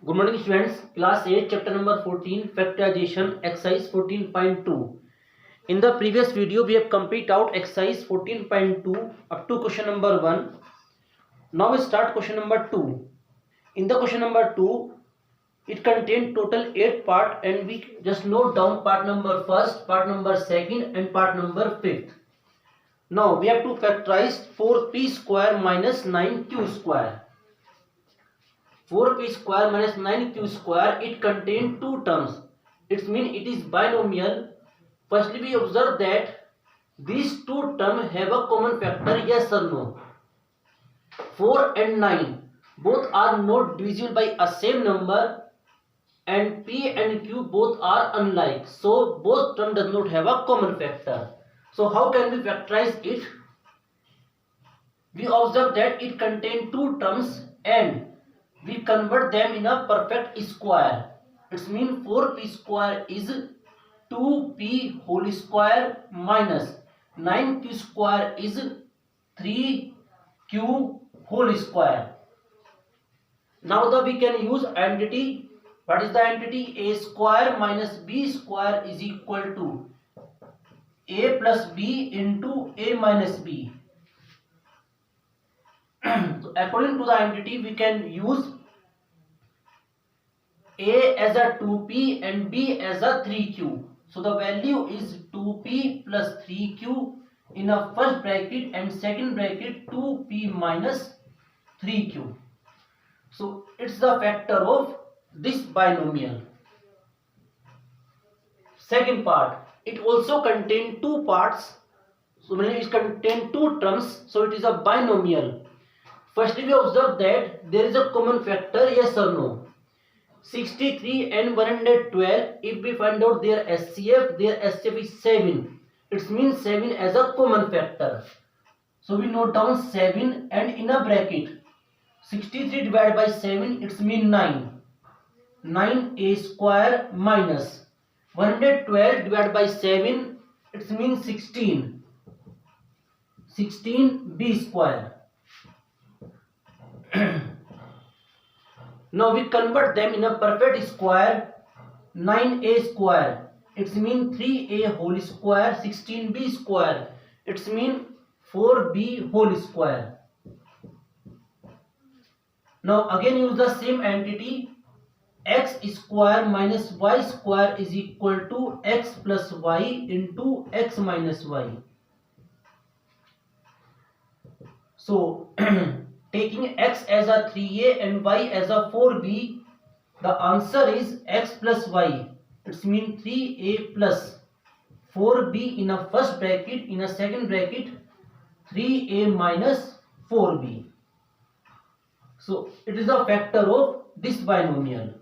Good morning students, class 8 chapter number 14 factorization exercise 14.2. In the previous video we have complete out exercise 14.2 up to question number 1. Now we start question number 2. In the question number 2 it contains total 8 part and we just note down part number first, part number second and part number 5th. Now we have to factorize 4p square minus 9q square. 4p square minus 9q square, it contains two terms. It means it is binomial. Firstly, we observe that these two terms have a common factor, yes or no. 4 and 9 both are not divisible by a same number, and p and q both are unlike. So both terms does not have a common factor. So how can we factorize it? We observe that it contains two terms and we convert them in a perfect square. It means 4p square is 2p whole square minus 9q square is 3q whole square. Now we can use identity. What is the identity? A square minus b square is equal to a plus b into a minus b. So according to the identity, we can use a as a 2p and b as a 3q. So the value is 2p plus 3q in a first bracket and second bracket 2p minus 3q. So it's the factor of this binomial. Second part, it also contains two parts. So when it contains two terms, so it is a binomial. Firstly, we observe that there is a common factor, yes or no. 63 and 112, if we find out their SCF is 7. It means 7 as a common factor. So we note down 7 and in a bracket 63 divided by 7, it means 9. 9a square minus 112 divided by 7, it means 16. 16b square. Now we convert them in a perfect square. 9a square, it means 3a whole square. 16b square, it means 4b whole square. Now again use the same entity. X square minus y square is equal to x plus y into x minus y. So taking x as a 3a and y as a 4b, the answer is x plus y. It means 3a plus 4b in a first bracket, in a second bracket 3a minus 4b. So it is a factor of this binomial.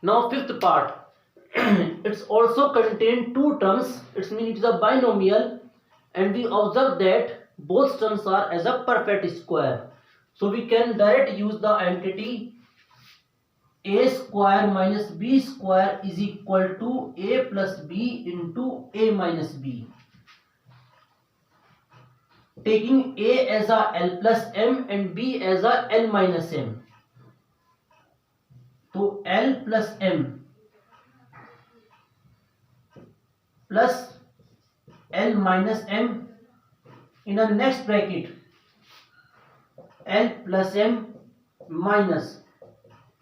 Now fifth part, it's also contains two terms. It means it is a binomial and we observe that both terms are as a perfect square. So we can directly use the entity a square minus b square is equal to a plus b into a minus b. Taking a as a l plus m and b as a l minus m. So l plus m plus l minus m in the next bracket l plus m minus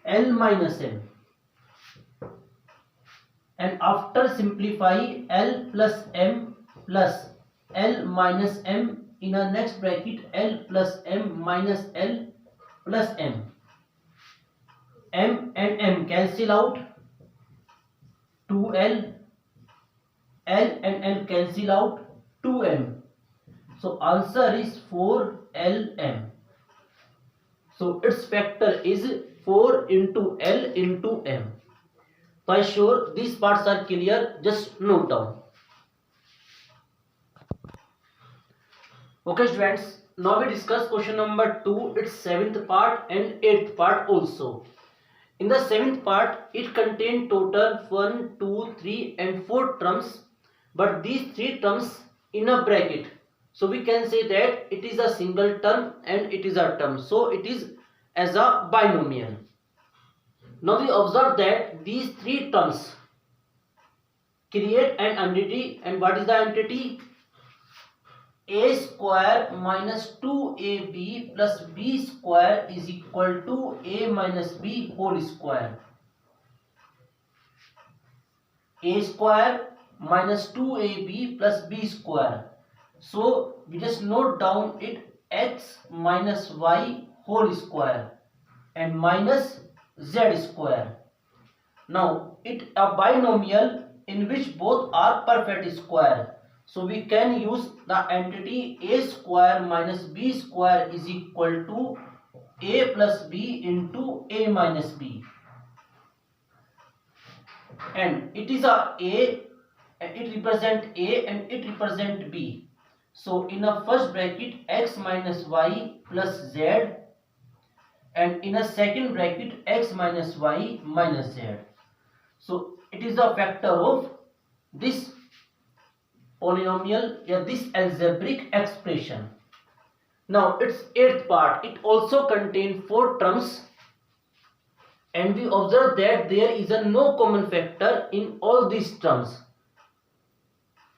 l minus m, and after simplify l plus m plus l minus m in the next bracket l plus m minus l plus m. M and m cancel out, 2l, l and l cancel out, 2m. So answer is 4lm. So its factor is 4 into l into m. So I sure these parts are clear, just note down. Okay students, now we discuss question number 2, its 7th part and 8th part also. In the 7th part, it contains total 1, 2, 3 and 4 terms, but these 3 terms in a bracket. So we can say that it is a single term and it is a term. So it is as a binomial. Now we observe that these three terms create an entity, and what is the entity? A square minus 2ab plus b square is equal to a minus b whole square. A square minus 2ab plus b square. So we just note down it x minus y whole square and minus z square. Now it a binomial in which both are perfect square. So we can use the entity a square minus b square is equal to a plus b into a minus b. And it is it represent a and it represent b. So in a first bracket x minus y plus z, and in a second bracket x minus y minus z. So it is a factor of this polynomial, this algebraic expression. Now its eighth part, it also contains four terms, and we observe that there is a no common factor in all these terms.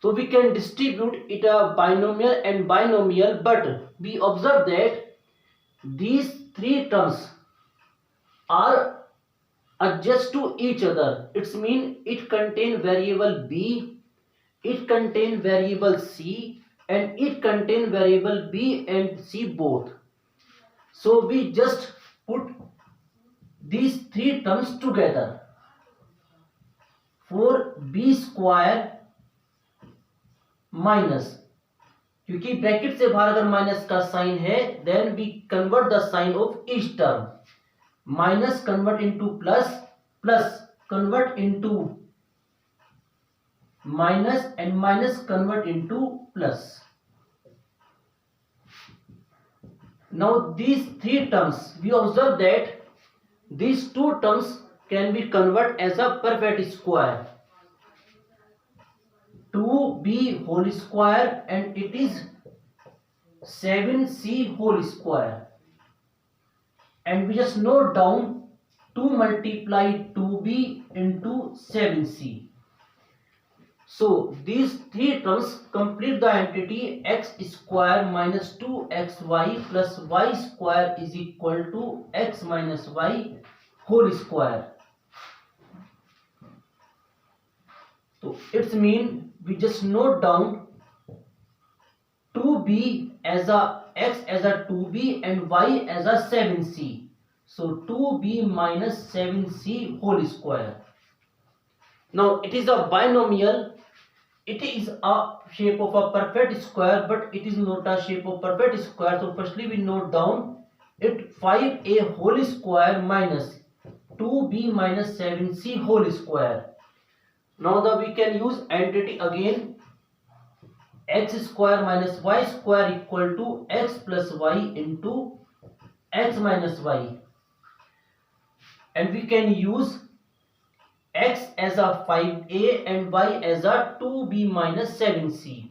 So we can distribute it a binomial and binomial, but we observe that these three terms are adjust to each other. It means it contain variable b, it contain variable c, and it contain variable b and c both. So we just put these three terms together. For b square minus, क्योंकि bracket से बाहर अगर minus का sign है, then we convert the sign of each term. Minus convert into plus, plus convert into minus, and minus convert into plus. Now these three terms, we observe that these two terms can be converted as a perfect square. 2b whole square and it is 7c whole square, and we just note down 2 multiply 2b into 7c. So these three terms complete the entity x square minus 2xy plus y square is equal to x minus y whole square. So it's mean we just note down 2b as a x as a 2b and y as a 7c. So 2b minus 7c whole square. Now it is a binomial. It is a shape of a perfect square, but it is not a shape of perfect square. So firstly we note down it 5a whole square minus 2b minus 7c whole square. Now we can use entity again, x square minus y square equal to x plus y into x minus y, and we can use x as a 5a and y as a 2b minus 7c.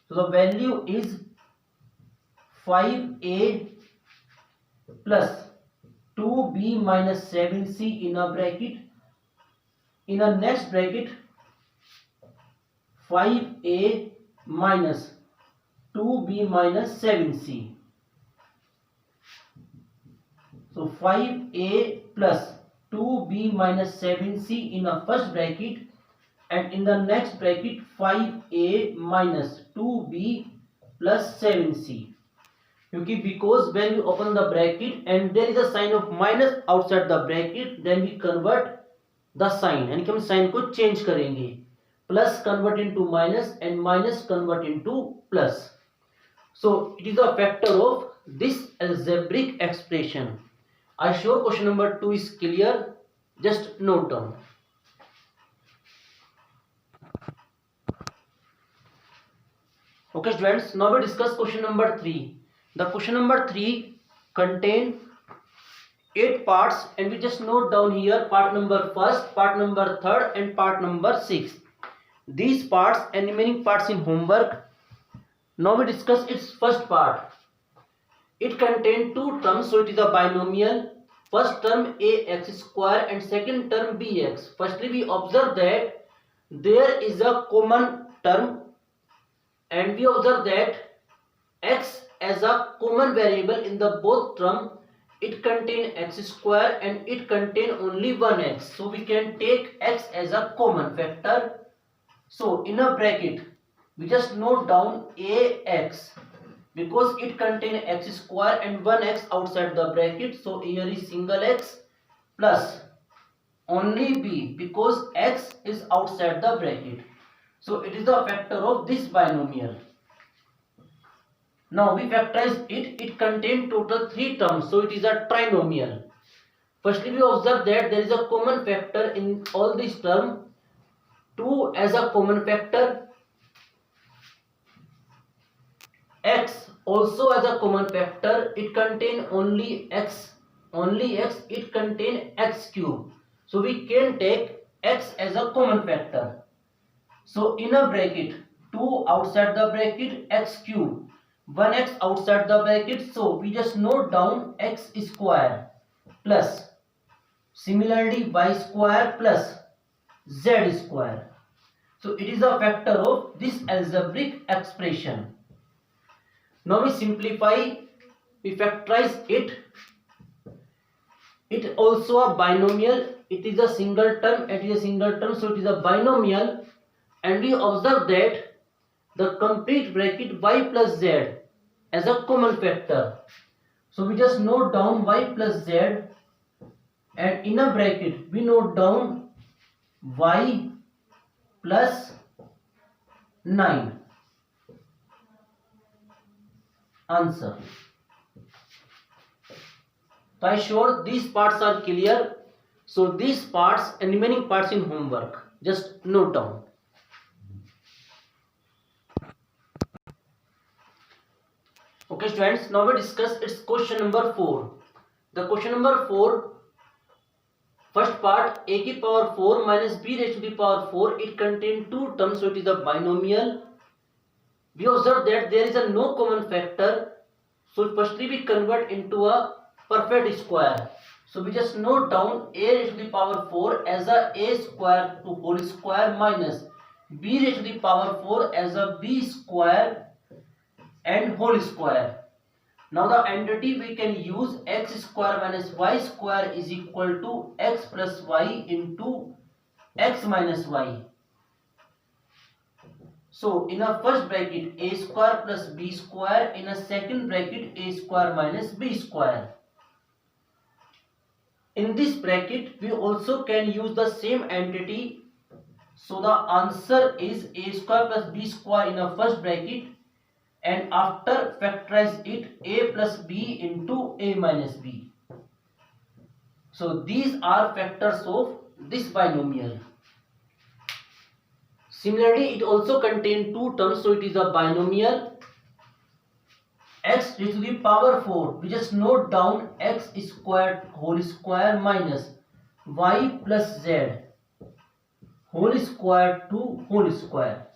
So the value is 5a plus 2b minus 7c in a bracket. In the next bracket 5a minus 2b minus 7c. So 5a plus 2b minus 7c in a first bracket, and in the next bracket 5a minus 2b plus 7c. Because when we open the bracket and there is a sign of minus outside the bracket, then we convert the sign, यानी कि हम sign को change करेंगे. Plus convert into minus and minus convert into plus. So it is a factor of this algebraic expression. I sure question number 2 is clear. Just note down. Okay students, now we discuss question number 3. The question number 3 contain 8 parts, and we just note down here part number 1st, part number 3rd and part number 6th. These parts and remaining parts in homework. Now we discuss its first part. It contains two terms, so it is a binomial, first term ax square and second term bx. Firstly, we observe that there is a common term, and we observe that x as a common variable in the both term, it contain x square and it contain only one x. So we can take x as a common factor. So in a bracket, we just note down ax because it contain x square and one x outside the bracket. So here is single x plus only b because x is outside the bracket. So it is the factor of this binomial. Now we factorize it. It contains total 3 terms, so it is a trinomial. Firstly, we observe that there is a common factor in all these terms. 2 as a common factor, x also as a common factor. It contains only x, it contains x cube. So we can take x as a common factor. So in a bracket, 2 outside the bracket, x cube, 1x outside the bracket. So we just note down x square plus similarly y square plus z square. So it is a factor of this algebraic expression. Now we simplify, we factorize it. It also a binomial. It is a single term, it is a single term, so it is a binomial. And we observe that the complete bracket y plus z as a common factor. So we just note down y plus z, and in a bracket we note down y plus 9. Answer. So I sure these parts are clear. So these parts and remaining parts in homework, just note down. Okay students, now we discuss its question number 4. The question number 4, first part, a की power 4 minus b raised to the power 4, it contains 2 terms, so it is a binomial. We observe that there is a no common factor, so firstly we convert into a perfect square. So we just note down a raised to the power 4 as a square to whole square minus b raised to the power 4 as a b square and whole square. Now the entity we can use x square minus y square is equal to x plus y into x minus y. So in a first bracket a square plus b square, in a second bracket a square minus b square. In this bracket we also can use the same entity. So the answer is a square plus b square in a first bracket, and after factorize it a plus b into a minus b. So these are factors of this binomial. Similarly, it also contains 2 terms, so it is a binomial. X raised to the power 4, we just note down x squared whole square minus y plus z whole square to whole square.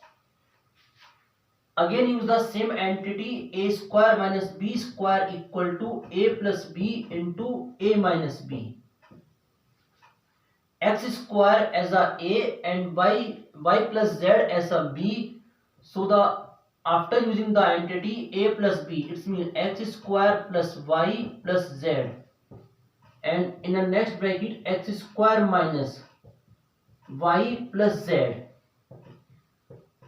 Again use the same entity, a square minus b square equal to a plus b into a minus b. X square as a and y plus z as a b. So the after using the entity a plus b, it means x square plus y plus z, and in the next bracket x square minus y plus z.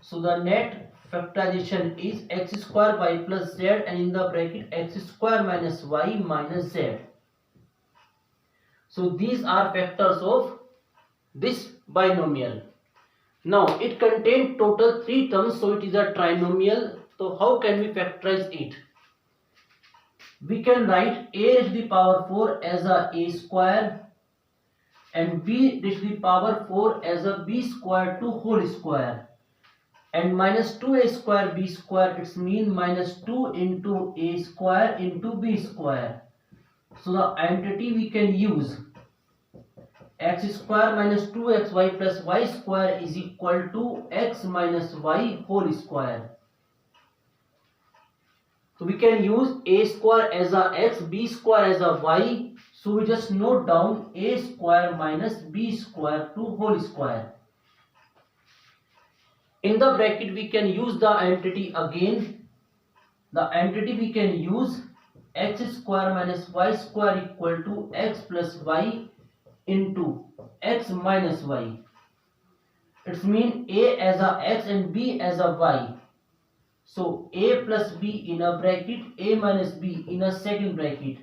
So the net factorization is x square y plus z, and in the bracket x square minus y minus z. So these are factors of this binomial. Now it contains total 3 terms, so it is a trinomial. So how can we factorize it? We can write a raised to the power 4 as a square and b raised to the power 4 as a b square to whole square, and minus 2a square b square, it's mean minus 2 into a square into b square. So the entity we can use x square minus 2xy plus y square is equal to x minus y whole square. So we can use a square as a x, b square as a y. So we just note down a square minus b square to whole square. In the bracket we can use the entity again. The entity we can use x square minus y square equal to x plus y into x minus y. It's mean a as a x and b as a y. So a plus b in a bracket, a minus b in a second bracket,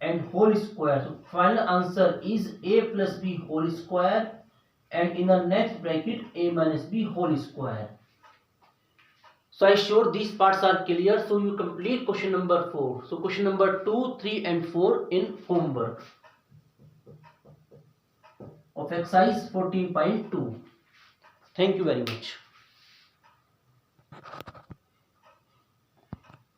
and whole square. So final answer is a plus b whole square, and in the next bracket a minus b whole square. So I showed these parts are clear. So you complete question number 4. So question number 2, 3 and 4 in homework of exercise 14.2. Thank you very much.